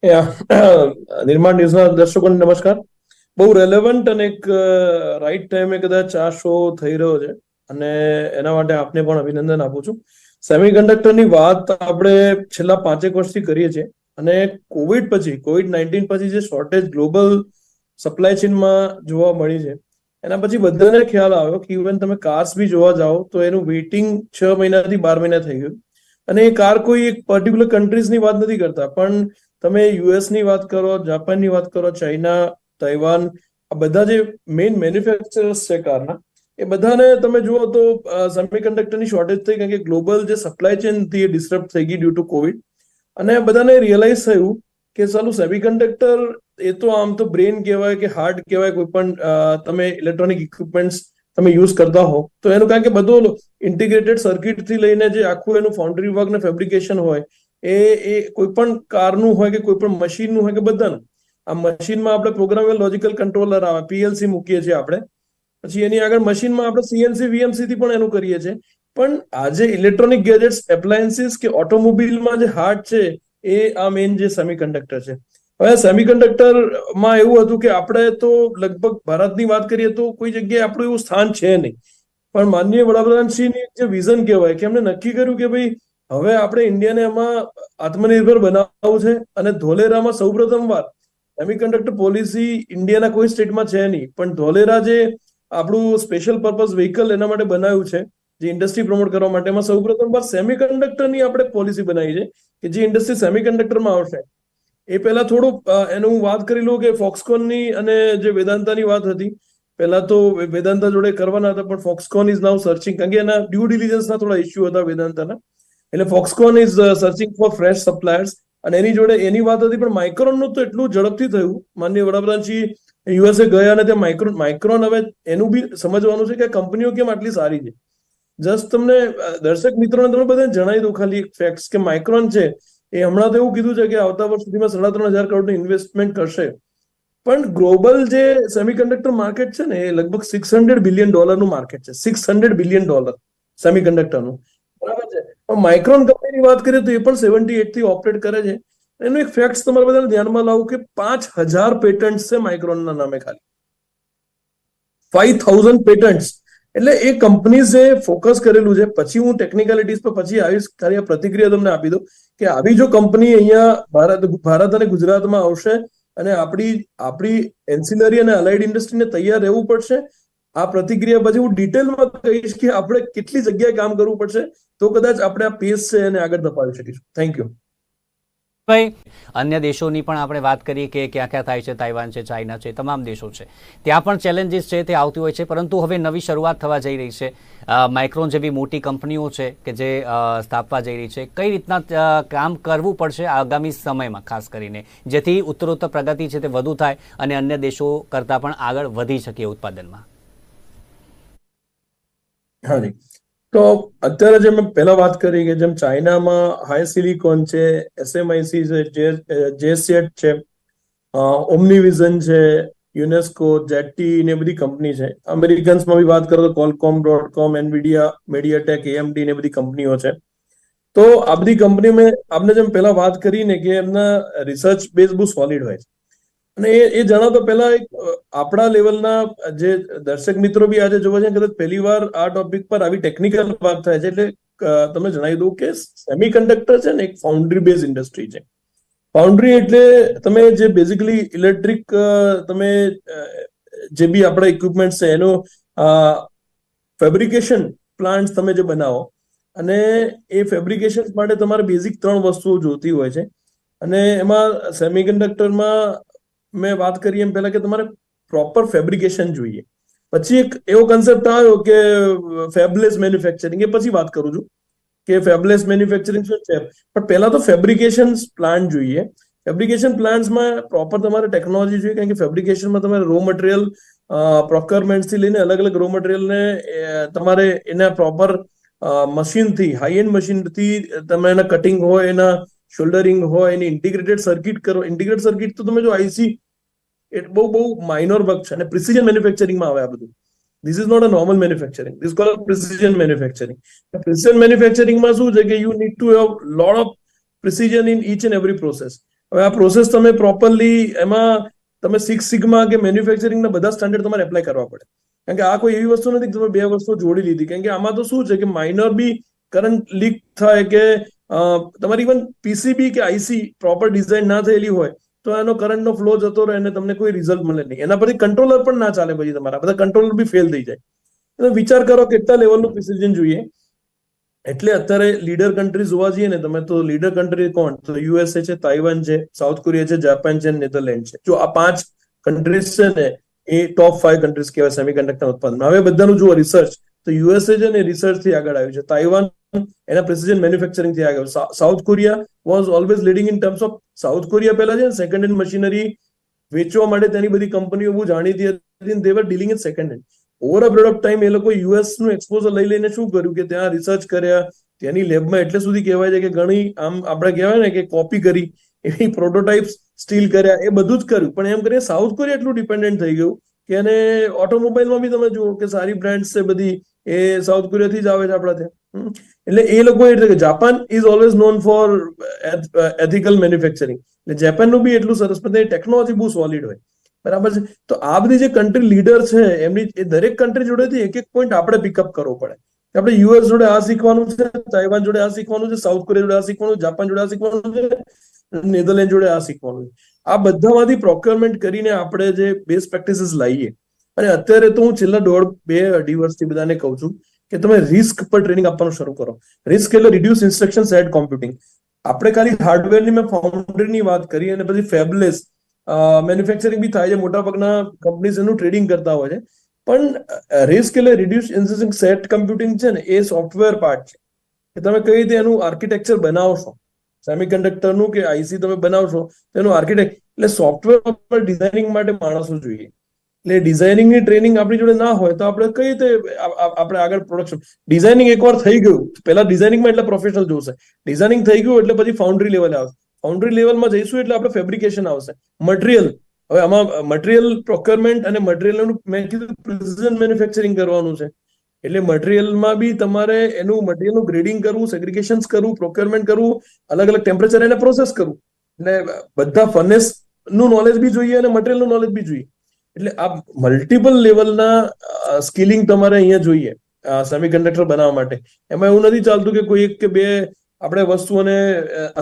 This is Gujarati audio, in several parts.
નિર્માણ ન્યૂઝના દર્શકોને નમસ્કાર. બહુ રેલેવન્ટ અને એક રાઈટ ટાઈમે કદાચ આ શો થઈ રહ્યો છે અને એના માટે આપને પણ અભિનંદન આપું છું. સેમિકન્ડક્ટરની વાત આપણે છેલ્લા 5 વર્ષથી કરીએ છીએ અને કોવિડ-19 પછી જે શોર્ટેજ ગ્લોબલ સપ્લાય ચેનમાં જોવા મળી છે એના પછી બધાને ખ્યાલ આવ્યો કે ઇવન તમે કાર્સ બી જોવા જાઓ તો એનું વેઇટિંગ 6 મહિનાથી 12 મહિના થઈ ગયું. અને એ કાર કોઈ એક પર્ટિક્યુલર કન્ટ્રીઝની વાત નથી કરતા, પણ તમે યુએસની વાત કરો, જાપાનની વાત કરો, ચાઇના, તાઇવાન, આ બધા જે મેઇન મેન્યુફેક્ચરર્સ છે કારના, એ બધાને તમે જુઓ તો સેમિકન્ડક્ટરની શોર્ટેજ થઈ, કારણ કે ગ્લોબલ જે સપ્લાય ચેન હતી એ ડિસ્ટર્બ થઈ ગઈ ડ્યુ ટુ કોવિડ. અને બધાને રિયલાઇઝ થયું કે ચાલુ સેમિકન્ડક્ટર એ તો આમ તો બ્રેન કહેવાય કે હાર્ટ કહેવાય, કોઈ પણ તમે ઇલેક્ટ્રોનિક ઇક્વિપમેન્ટ્સ તમે યુઝ કરતા હો તો એનું, કારણ કે બધું ઇન્ટિગ્રેટેડ સર્કિટ થી લઈને જે આખું એનું ફાઉન્ડ્રી વર્ક ને ફેબ્રિકેશન હોય એ કોઈ પણ કારનું હોય કે કોઈ પણ મશીનનું હોય કે બધાનું. આ મશીનમાં આપણે પ્રોગ્રામેબલ લોજિકલ કંટ્રોલર આવે, પીએલસી મૂકીએ છીએ આપણે, પછી એની આગળ મશીનમાં આપણે સીએનસી વીએમસી થી પણ એનું કરીએ છીએ. પણ આજે ઇલેક્ટ્રોનિક ગેજેટ્સ, એપ્લાયન્સીસ કે ઓટોમોબિલમાં જે હાર્ટ છે એ આ મેઇન જે સેમિકન્ડક્ટર છે. હવે સેમિકન્ડક્ટરમાં એવું હતું કે આપણે તો લગભગ ભારતની વાત કરીએ તો કોઈ જગ્યાએ આપણું એવું સ્થાન છે નહીં, પણ માનનીય વડાપ્રધાનશ્રીની જે વિઝન કહેવાય કે એમને નક્કી કર્યું કે ભાઈ હવે આપણે ઇન્ડિયાને એમાં આત્મનિર્ભર બનાવવું છે. અને ધોલેરામાં સૌપ્રથમવાર સેમિકન્ડક્ટર પોલિસી ઇન્ડિયાના કોઈ સ્ટેટમાં છે નહીં, પણ ધોલેરા જે આપણું સ્પેશિયલ પર્પઝ વ્હીકલ એના માટે બનાવ્યું છે, જે ઇન્ડસ્ટ્રી પ્રમોટ કરવા માટે, એમાં સૌપ્રથમવાર સેમિકન્ડક્ટરની આપણે પોલિસી બનાવી છે કે જે ઇન્ડસ્ટ્રી સેમિકન્ડક્ટરમાં આવશે. એ પહેલા થોડું એનું હું વાત કરી લઉં કે ફોક્સકોનની અને જે વેદાંતાની વાત હતી, પહેલા તો વેદાંતા જોડે કરવાના હતા, પણ ફોક્સકોન ઇઝ નાઉ સર્ચિંગ, કારણ કે એના ડ્યુ ડિલિજન્સના થોડા ઇસ્યુ હતા વેદાંતાના, એટલે Foxconn is searching four fresh suppliers. અને એની જોડે એની વાત હતી, પણ માઇક્રોનનું તો એટલું ઝડપથી થયું. માનનીય વડાપ્રધાનશ્રી યુએસએ ગયા અને ત્યાં માઇક્રોન હવે એનું બી સમજવાનું છે કે કંપનીઓ કેમ આટલી સારી છે. જસ્ટ તમને દર્શક મિત્રોને તમે બધાને જણાવી દઉં ખાલી ફેક્ટ્સ કે માઇક્રોન છે એ હમણાં તો એવું કીધું છે કે આવતા વર્ષ સુધીમાં 3,500 કરોડનું ઇન્વેસ્ટમેન્ટ કરશે. પણ ગ્લોબલ જે સેમિકન્ડક્ટર માર્કેટ છે ને એ લગભગ $600 બિલિયન માર્કેટ છે. $600 બિલિયન સેમિકન્ડક્ટરનું, બરાબર છે. પણ માઇક્રોન કંપનીની વાત કરીએ તો એ પણ 78 થી ઓપરેટ કરે છે. એનું એક ફેક્ટ તમારે બધાને ધ્યાનમાં લાવું કે 5,000 પેટન્ટ છે માઇક્રોનના નામે, ખાલી 5,000 પેટન્ટ્સ. એટલે એ કંપનીઝે ફોકસ કરેલું છે. પછી હું ટેકનિકાલિટીઝ પર પછી આવીશ, ખાલી પ્રતિક્રિયા તમને આપી દઉં કે આવી જો કંપની અહીંયા ભારત અને ગુજરાતમાં આવશે અને આપણી એન્સિલરી અને અલાઇડ ઇન્ડસ્ટ્રીને તૈયાર રહેવું પડશે. આ પ્રતિક્રિયા પછી હું ડિટેલમાં કહીશ કે આપણે કેટલી જગ્યાએ કામ કરવું પડશે તો કદાચ આપણે આ પેસ છે એને આગળ ધપાવી શકીશું. Thank you. ભાઈ, અન્ય દેશોની પણ આપણે વાત કરીએ કે ક્યાં ક્યાં થાય છે, તાઇવાન છે, ચાઇના છે, તમામ દેશો છે, ત્યાં પણ ચેલેન્જીસ છે તે આવતી હોય છે, પરંતુ હવે નવી શરૂઆત થવા જઈ રહી છે. માઇક્રોન જેવી મોટી કંપનીઓ છે કે જે સ્થાપવા જઈ રહી છે. કઈ રીતના કામ કરવું પડશે આગામી સમયમાં, ખાસ કરીને જેથી ઉત્તરોત્તર પ્રગતિ છે તે વધુ થાય અને અન્ય દેશો કરતાં પણ આગળ વધી શકે ઉત્પાદનમાં? હાજી, તો અત્યારે જે મેં પહેલા વાત કરી કે જેમ ચાઇનામાં હાઈ સિલિકોન છે, એસએમઆઈસી છે, જેસેટ છે, ઓમ્નિવિઝન છે, યુનેસ્કો, જેટી ને બધી કંપની છે. અમેરિકન્સમાં બી વાત કરો તો કોલકોમ, બ્રોડકોમ, એનવીડિયા, મીડિયાટેક, એએમડી ને બધી કંપનીઓ છે. તો આ બધી કંપનીઓ મેં આપને જેમ પહેલા વાત કરી ને કે એમના રિસર્ચ બેઝ બહુ સોલિડ હોય છે. અને એ જણાવતો પહેલા એક આપણા લેવલના જે દર્શક મિત્રો બી આજે જોવા છે, કદાચ પહેલી વાર આ ટોપિક પર આવી ટેકનિકલ વાત થાય છે, એટલે તમને જણાવી દઉં કે સેમિકન્ડક્ટર છે ને એક ફાઉન્ડ્રી બેઝ ઇન્ડસ્ટ્રી છે. ફાઉન્ડ્રી એટલે તમે જે બેઝિકલી ઇલેક્ટ્રિક તમે જે બી આપણા ઇક્વિપમેન્ટ છે એનો ફેબ્રિકેશન પ્લાન્ટ તમે જે બનાવો, અને એ ફેબ્રિકેશન માટે તમારે બેઝિક 3 વસ્તુઓ જોતી હોય છે. અને એમાં સેમિકન્ડક્ટરમાં મેં વાત કરી એમ પહેલા કે તમારે પ્રોપર ફેબ્રિકેશન જોઈએ. પછી એક એવો કન્સેપ્ટ આવ્યો કે ફેબલેસ મેન્યુફેક્ચરિંગ, એ પછી વાત કરું છું કે ફેબલેસ મેન્યુફેક્ચરિંગ શું છે. પણ પહેલા તો ફેબ્રિકેશન પ્લાન્ટ જોઈએ. ફેબ્રિકેશન પ્લાન્ટ્સમાં પ્રોપર તમારે ટેકનોલોજી જોઈએ, કારણ કે ફેબ્રિકેશનમાં તમારે રો મટીરિયલ પ્રોક્યોરમેન્ટથી લઈને અલગ અલગ રો મટીરિયલને તમારે એના પ્રોપર મશીનથી, હાઈ એન્ડ મશીનથી તમે એના કટિંગ હોય, એના શોલ્ડરિંગ હોય, એની ઇન્ટિગ્રેટેડ સર્કિટ કરો. ઇન્ટિગ્રેટેડ સર્કિટ તો તમે જો આઈસી એ બહુ માઇનોર વર્ક છે અને પ્રિસિઝન મેન્યુફેક્ચરિંગમાં આવે આ બધું. This is not a normal manufacturing, this call precision manufacturing. Precision મેન્યુફેક્ચરિંગમાં શું છે કે you need to have lot of precision in each and every process. હવે આ પ્રોસેસ તમે પ્રોપરલી એમાં તમે સિક્સ સિગ્મા કે મેન્યુફેક્ચરિંગના બધા સ્ટાન્ડર્ડ તમારે એપ્લાય કરવા પડે. કારણ કે આ કોઈ એવી વસ્તુ નથી કે તમે બે વસ્તુ જોડી લીધી. કારણ કે આમાં તો શું છે કે માઇનર બી કરંટ લીક થાય કે તમારી ઇવન પીસીબી કે આઈસી પ્રોપર ડિઝાઇન ના થયેલી હોય તો એનો કરંટનો ફ્લો જતો રહે અને તમને કોઈ રિઝલ્ટ મળે નહીં. એના પરથી કંટ્રોલર પણ ના ચાલે, પછી તમારા બધા કંટ્રોલર બી ફેલ થઈ જાય. એટલે વિચાર કરો કેટલા લેવલનું પ્રિસિઝન જોઈએ. એટલે અત્યારે લીડર કન્ટ્રી જોવા જઈએ ને તમે, તો લીડર કન્ટ્રી કોણ? તો યુએસએ છે, તાઇવાન છે, સાઉથ કોરિયા છે, જાપાન છે, નેધરલેન્ડ છે. જો આ 5 કન્ટ્રીઝ છે ને એ ટોપ 5 કન્ટ્રીઝ કહેવાય સેમિકન્ડક્ટર ઉત્પાદન. હવે બધાનું જુઓ રિસર્ચ, તો યુએસએ છે ને રિસર્ચ થી આગળ આવ્યું છે, તાઇવાન એના પ્રિસિઝન મેન્યુફેક્ચરિંગ થી આગળ, south Korea was always leading in terms of, south Korea પહેલા છે ને સેકન્ડ હેન્ડ મશીનરી વેચવા માટે તેની બધી કંપનીઓ બહુ જાણીતી હતી, they were dealing in second hand. Over a period of time એ લોકો યુએસ નું એક્સપોઝર લઈ લઈને શું કર્યું કે ત્યાં રિસર્ચ કર્યા, ત્યાંની લેબમાં એટલે સુધી કહેવાય છે કે ઘણી આમ આપણે કહેવાય ને કે કોપી કરી એવી પ્રોટોટાઇપ્સ સ્ટીલ કર્યા, એ બધું જ કર્યું. પણ એમ કરીને સાઉથ કોરિયા એટલું ડિપેન્ડન્ટ થઈ ગયું કે એને ઓટોમોબાઈલમાં બી તમે જુઓ કે સારી બ્રાન્ડ્સ છે બધી એ સાઉથ કોરિયાથી જ આવે છે આપણા ત્યાં. એટલે એ લોકો એટલે કે Japan is always known for ethical manufacturing. એટલે જાપાનનું બી એટલું સરસ, પણ ટેકનોલોજી બહુ સોલિડ હોય. બરાબર છે. તો આ બધી જે કન્ટ્રી લીડર છે એમની એ દરેક કન્ટ્રી જોડેથી એક એક પોઈન્ટ આપણે પિકઅપ કરવો પડે. આપણે યુએસ જોડે આ શીખવાનું છે, તાઇવાન જોડે આ શીખવાનું છે, સાઉથ કોરિયા જોડે આ શીખવાનું, જાપાન જોડે આ શીખવાનું છે, નેધરલેન્ડ જોડે આ શીખવાનું છે. આ બધામાંથી પ્રોક્યોરમેન્ટ કરીને આપણે જે બેસ્ટ પ્રેક્ટિસીસ લાવીએ. અને અત્યારે તો હું છેલ્લા 2-2.5 વર્ષથી બધાને કહું છું કે તમે રિસ્ક પર ટ્રેનિંગ આપવાનું શરૂ કરો. રિસ્ક એટલે રિડ્યુસ ઇન્સ્ટ્રક્શન સેટ કોમ્પ્યુટિંગ. આપણે ખાલી હાર્ડવેરની મેં ફાઉન્ડરીની વાત કરી અને પછી ફેબલેસ મેન્યુફેક્ચરિંગ બી થાય છે, મોટાભાગના કંપનીઝ એનું ટ્રેડિંગ કરતા હોય છે. પણ રિસ્ક એટલે રિડ્યુસ ઇન્સ્ટ્રક્શન સેટ કમ્પ્યુટિંગ છે ને, એ સોફ્ટવેર પાર્ટ છે કે તમે કઈ રીતે એનું આર્કિટેક્ચર બનાવશો. સેમિકન્ડક્ટરનું કે આઈસી તમે બનાવશો તેનું આર્કિટેક્ટ, એટલે સોફ્ટવેર પર ડિઝાઇનિંગ માટે માણસો જોઈએ. એટલે ડિઝાઇનિંગની ટ્રેનિંગ આપણી જોડે ના હોય તો આપણે કઈ રીતે આપણે આગળ પ્રોડક્શન. ડિઝાઇનિંગ એકવાર થઈ ગયું, પહેલા ડિઝાઇનિંગમાં એટલે પ્રોફેશનલ જોશે. ડિઝાઇનિંગ થઈ ગયું એટલે પછી ફાઉન્ડરી લેવલે આવશે. ફાઉન્ડરી લેવલમાં જઈશું એટલે આપણે ફેબ્રિકેશન આવશે. મટીરિયલ, હવે આમાં મટીરિયલ પ્રોક્યોરમેન્ટ અને મટીરિયલનું મેં કીધું પ્રિસિઝન મેન્યુફેક્ચરિંગ કરવાનું છે. એટલે મટીરિયલમાં બી તમારે એનું મટીરિયલનું ગ્રેડિંગ કરવું, સેગ્રીગેશન્સ કરવું, પ્રોક્યોરમેન્ટ કરવું, અલગ અલગ ટેમ્પરેચર એને પ્રોસેસ કરવું. એટલે બધા ફર્નેસ નું નોલેજ બી જોઈએ અને મટીરિયલનું નોલેજ બી જોઈએ. એટલે આ મલ્ટિપલ લેવલના સ્કિલિંગ તમારે અહીંયા જોઈએ સેમિકન્ડક્ટર બનાવવા માટે. એમાં એવું નથી ચાલતું કે કોઈ એક કે બે આપણે વસ્તુઓને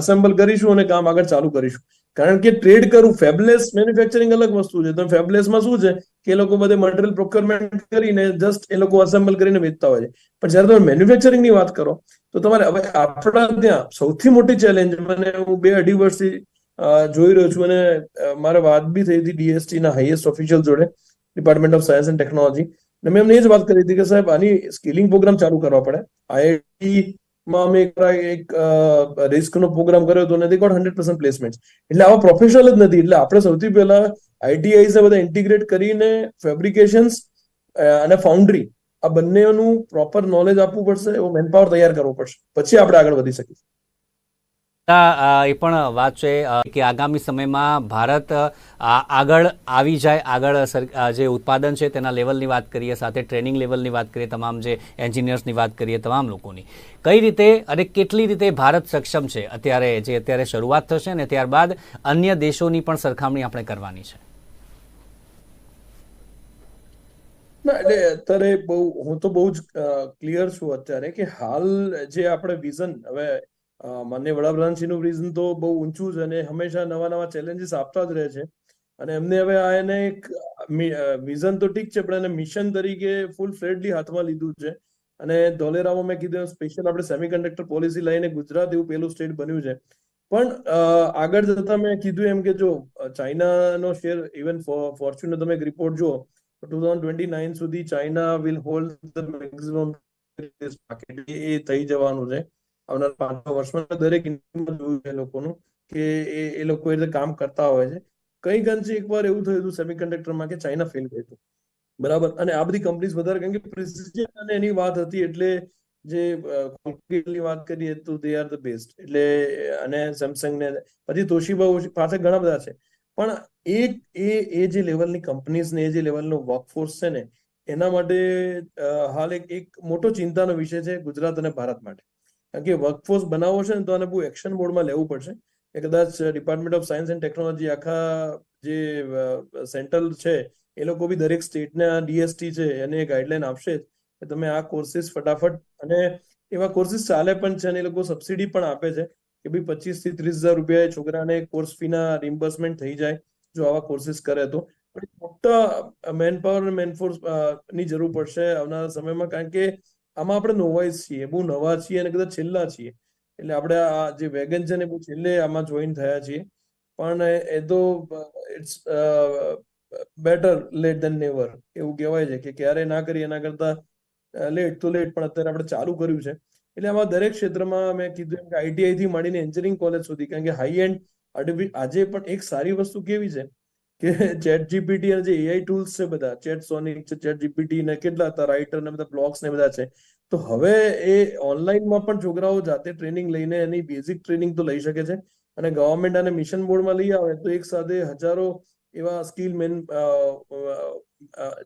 અસેમ્બલ કરીશું અને કામ આગળ ચાલુ કરીશું. કારણ કે ટ્રેડ કરવું, ફેબલેસ મેન્યુફેક્ચરિંગ અલગ વસ્તુ છે. તો ફેબલેસમાં શું છે કે એ લોકો બધે મટીરિયલ પ્રોક્યોરમેન્ટ કરીને જસ્ટ એ લોકો અસેમ્બલ કરીને વેચતા હોય છે. પણ જ્યારે તમે મેન્યુફેક્ચરિંગની વાત કરો તો તમારે હવે આપણા ત્યાં સૌથી મોટી ચેલેન્જ, મને હું 2-2.5 વર્ષથી જોઈ રહ્યો છું અને મારે વાત બી થઈ હતી ડીએસટી ના હાઈએસ્ટ ઓફિશિયલ જોડે, department of science and technology. અને મેં એમને એ જ વાત કરી હતી કે સાહેબ આની સ્કિલિંગ પ્રોગ્રામ ચાલુ કરવા પડે. આઈઆઈટીમાં અમે એક રિસ્કનો પ્રોગ્રામ કર્યો હતો અને they got 100% પ્લેસમેન્ટ. એટલે આવા પ્રોફેશનલ જ નથી. એટલે આપણે સૌથી પહેલા આઈટીઆઈ બધા ઇન્ટિગ્રેટ કરીને ફેબ્રિકેશન્સ અને ફાઉન્ડરી આ બંનેનું પ્રોપર નોલેજ આપવું પડશે, એવો મેનપાવર તૈયાર કરવો પડશે, પછી આપણે આગળ વધી શકીશું. એ પણ વાત છે કે આગામી સમયમાં ભારત આગળ આવી જાય, આગળ જે ઉત્પાદન છે તેના લેવલની વાત કરીએ, સાથે ટ્રેનિંગ લેવલની વાત કરીએ, તમામ જે એન્જિનિયર્સની વાત કરીએ, તમામ લોકોની કઈ રીતે અને કેટલી રીતે ભારત સક્ષમ છે અત્યારે શરૂઆત થશે અને ત્યારબાદ અન્ય દેશોની પણ સરખામણી આપણે કરવાની છે. ના, એટલે અત્યારે હું તો બહુ જ ક્લિયર છું અત્યારે કે હાલ જે આપણે વિઝન, હવે માનનીય વડાપ્રધાનશ્રીનું વિઝન તો બહુ ઊંચું છે અને હંમેશા નવા નવા ચેલેન્જીસ આપતા જ રહે છે. અને એમને હવે આ એને એક વિઝન તો ઠીક છે પણ એને મિશન તરીકે ફૂલ ફ્લેડલી હાથમાં લીધું છે. અને ધોલેરામાં મેં કીધું સ્પેશિયલ આપણે સેમિકન્ડક્ટર પોલિસી લઈને ગુજરાત એવું પહેલું સ્ટેટ બન્યું છે. પણ આગળ જતા મેં કીધું એમ કે જો ચાઇનાનો શેર, ઇવન ફોર્ચ્યુનર તમે એક રિપોર્ટ જુઓ, 2029 સુધી China will hold the maximum market. એ થઈ જવાનું છે આવનારા 5 વર્ષમાં. દરેક જોયું છે લોકોનું કે એ લોકો એ રીતે કામ કરતા હોય છે. કંઈક અંશે એકવાર એવું થયું હતું સેમિકન્ડક્ટરમાં કે ચાઇના ફેલ ગયું હતું, બરાબર. અને આ બધી કંપનીઝ વધારે, કારણ કે પ્રિસિઝન અને એની વાત હતી, એટલે જે કોલગેટની વાત કરીએ તો દે આર ધ બેસ્ટ. એટલે અને સેમસંગ ને પછી તોશીબા પાસે ઘણા બધા છે. પણ એ જે લેવલની કંપનીઝ ને એ જે લેવલનો વર્કફોર્સ છે ને, એના માટે હાલ એક મોટો ચિંતાનો વિષય છે ગુજરાત અને ભારત માટે. કારણ કે વર્કફોર્સ બનાવવો છે ને તો આને બહુ એક્શન મોડમાં લેવું પડશે. એ કદાચ department of science and technology આખા જે સેન્ટ્રલ છે એ લોકો બી દરેક સ્ટેટના ડીએસટી છે એને ગાઈડલાઈન આપશે કે તમે આ કોર્સિસ ફટાફટ, અને એવા કોર્સિસ ચાલે પણ છે અને એ લોકો સબસિડી પણ આપે છે કે ભાઈ 25 થી 30,000 રૂપિયા છોકરાને કોર્સ ફીના રિમ્બર્સમેન્ટ થઈ જાય જો આવા કોર્સિસ કરે તો. પણ મોટા મેન પાવર અને મેનફોર્સ ની જરૂર પડશે આવનારા સમયમાં, કારણ કે આમાં આપણે નોવાઈસ છીએ, બહુ નવા છીએ અને કદાચ છેલ્લા છીએ. એટલે આપણે આ જે વેગન છે ને બહુ છેલ્લે આમાં જોઈન થયા છીએ. પણ એ તો it's better late than never એવું કહેવાય છે કે ક્યારે ના કરીએ એના કરતા લેટ તો લેટ, પણ અત્યારે આપણે ચાલુ કર્યું છે. એટલે આમાં દરેક ક્ષેત્રમાં મેં કીધું એમ કે આઈટીઆઈ થી માંડીને એન્જિનિયરિંગ કોલેજ સુધી, કારણ કે હાઈ એન્ડ આજે પણ એક સારી વસ્તુ કેવી છે કે ચેટ જીપીટી અને જે એઆઈ ટૂલ્સ છે બધા, ચેટ સોનિક છે, ચેટ જીપીટી ને કેટલા હતા રાઇટર ને બધા બ્લોગ્સ ને બધા છે, તો હવે એ ઓનલાઈનમાં પણ છોકરાઓ જાતે ટ્રેનિંગ લઈને એની બેઝિક ટ્રેનિંગ તો લઈ શકે છે. અને ગવર્મેન્ટ આને મિશન મોડમાં લઈ આવે તો એક સાથે હજારો એવા સ્કિલ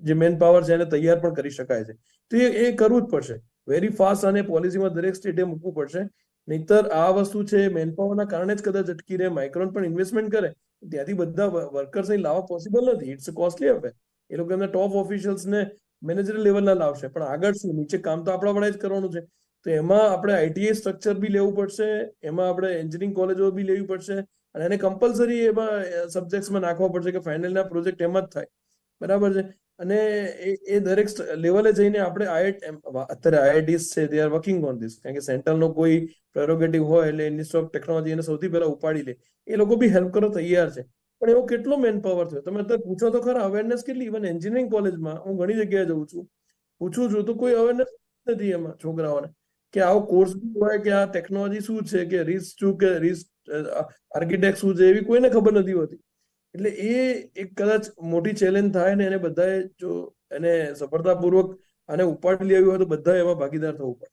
જે મેન પાવર છે એને તૈયાર પણ કરી શકાય છે. તો એ કરવું જ પડશે વેરી ફાસ્ટ, અને પોલિસીમાં દરેક સ્ટેટે મૂકવું પડશે. નહીતર આ વસ્તુ છે મેન પાવરના કારણે જ કદાચ અટકી રહે. માઇક્રોન પણ ઇન્વેસ્ટમેન્ટ કરે ત્યાંથી બધા વર્કર્સ અહીં લાવવા પોસિબલ નથી. It's costly affair. એ લોકો એમના ટોપ ઓફિશિયલ્સ ને મેનેજર લેવલના લાવશે, પણ આગળ શું, નીચે કામ તો આપણા વડે જ કરવાનું છે. તો એમાં આપણે આઈટીઆઈ સ્ટ્રક્ચર બી લેવું પડશે, એમાં આપણે એન્જિનિયરિંગ કોલેજો બી લેવી પડશે, અને એને કમ્પલસરી એમાં સબ્જેક્ટ્સમાં નાખવા પડશે કે ફાઇનલના પ્રોજેક્ટ એમાં જ થાય. બરાબર છે. અને એ દરેક લેવલે જઈને આપણે અત્યારે આઈઆઈટીસ છે they are working on this, કારણ કે સેન્ટ્રલનો કોઈ પ્રેરોગેટિવ હોય એટલે ઇન્સ્ટિટ્યૂટ ઓફ ટેકનોલોજી એને સૌથી પહેલા ઉપાડી લે. એ લોકો બી હેલ્પ કરવા તૈયાર છે. પણ એવો કેટલો મેન પાવર થયો તમે અત્યારે પૂછો તો ખરા, અવેરનેસ કેટલી. ઇવન એન્જિનિયરિંગ કોલેજમાં હું ઘણી જગ્યાએ જઉં છું, પૂછું છું તો કોઈ અવેરનેસ નથી એમાં છોકરાઓને કે આવો કોર્સ બી હોય કે આ ટેકનોલોજી શું છે, કે રીસ શું, કે રીસ આર્કિટેક્ટ શું છે, એવી કોઈને ખબર નથી હોતી. એટલે એ એક કદાચ મોટી ચેલેન્જ થાય ને એને બધાએ જો એને સફળતાપૂર્વક આને ઉપાડી લેવી હોય તો બધા એમાં ભાગીદાર થવું પડે.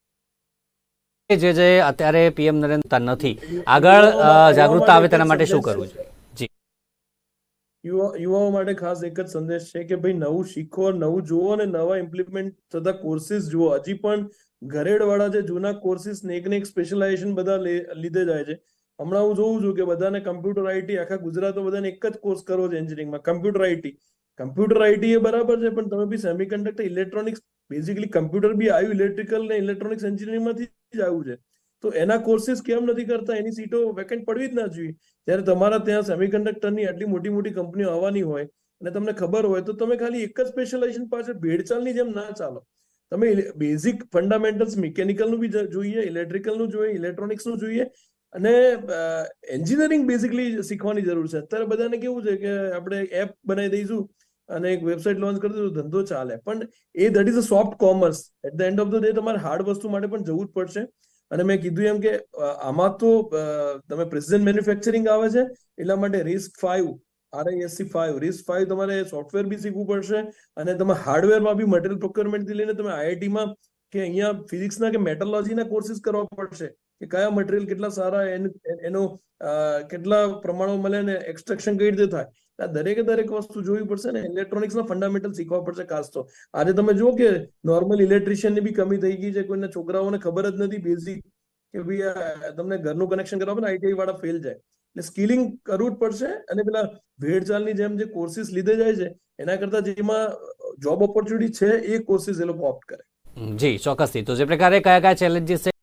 જે અત્યારે પીએમ નરેન્દ્ર નથી, આગળ જાગૃતતા આવે તેના માટે શું કરવું જોઈએ? જી, યુવાઓ માટે ખાસ એક જ સંદેશ છે કે ભાઈ નવું શીખો, નવું જુઓ અને નવા ઇમ્પ્લિમેન્ટ થતા કોર્સિસ જુઓ. હજી પણ ઘરેડવાળા જે જૂના કોર્સિસ ને એક સ્પેશિયલાઇઝેશન બધા લીધે જાય છે. હમણાં હું જોઉં છું કે બધાને કમ્પ્યુટર આઈટી, આખા ગુજરાતમાં બધાને એક જ કોર્સ કરવો છે એન્જિનિયરિંગમાં, કમ્પ્યુટર આઈટી. કમ્પ્યુટર આઈટી એ બરાબર છે, પણ તમે બી સેમિકન્ડક્ટર, ઇલેક્ટ્રોનિક્સ, બેઝિકલી કમ્પ્યુટર બી આવ્યું ઇલેક્ટ્રિકલ ને ઇલેક્ટ્રોનિક્સ એન્જિનિયરિંગમાંથી જ આવ્યું છે. તો એના કોર્સિસ કેમ નથી કરતા? એની સીટો વેકેન્ટ પડવી જ ના જોઈએ. જ્યારે તમારા ત્યાં સેમિકન્ડક્ટરની આટલી મોટી મોટી કંપનીઓ આવવાની હોય અને તમને ખબર હોય તો તમે ખાલી એક જ સ્પેશિયલાઇઝેશન પાછળ ભેડચાલની જેમ ના ચાલો. તમે બેઝિક ફંડામેન્ટલ્સ મિકેનિકલનું બી જોઈએ, ઇલેક્ટ્રિકલનું જોઈએ, ઇલેક્ટ્રોનિક્સનું જોઈએ, અને એન્જિનિયરિંગ બેઝિકલી શીખવાની જરૂર છે. અત્યારે બધાને કેવું છે કે આપણે એપ બનાવી દઈશું અને એક વેબસાઇટ લોન્ચ કરી દઈશું, ધંધો ચાલે. પણ that is a soft commerce. At the end of the day તમારે હાર્ડ વસ્તુ માટે પણ જવું જ પડશે. અને મેં કીધું એમ કે આમાં તો તમે પ્રેસિઝન મેન્યુફેક્ચરિંગ આવે છે એટલા માટે RISC-V, RISC-V તમારે સોફ્ટવેર બી શીખવું પડશે, અને તમે હાર્ડવેરમાં બી મટીરિયલ પ્રોક્યોરમેન્ટથી લઈને તમે આઈઆઈટીમાં કે અહીંયા ફિઝિક્સના કે મેટોલોજીના કોર્સિસ કરવા પડશે કે કયા મટીરિયલ કેટલા સારા, એનો કેટલા પ્રમાણો મળે ને એક્સટ્રેક્શન કઈ રીતે થાય. આ દરેક વસ્તુ જોવી પડશે ને ઇલેક્ટ્રોનિક્સના ફંડામેન્ટલ શીખવા પડશે ખાસ તો. આજે તમે જુઓ કે નોર્મલ ઇલેક્ટ્રિશિયનની બી કમી થઈ ગઈ છે. કોઈના છોકરાઓને ખબર જ નથી બેઝિક કે ભાઈ તમને ઘરનું કનેક્શન કરવા ને આઈટીઆઈ વાળા ફેલ જાય. એટલે સ્કિલિંગ કરવું જ પડશે. અને પેલા ભેડચાલની જેમ જે કોર્સિસ લીધે જાય છે એના કરતા જેમાં જોબ ઓપોર્ચ્યુનિટી છે એ કોર્સિસ એ લોકો ઓપ્ટ કરે. જી ચોક્કસથી. તો જે પ્રકારે કયા કયા ચેલેન્જીસ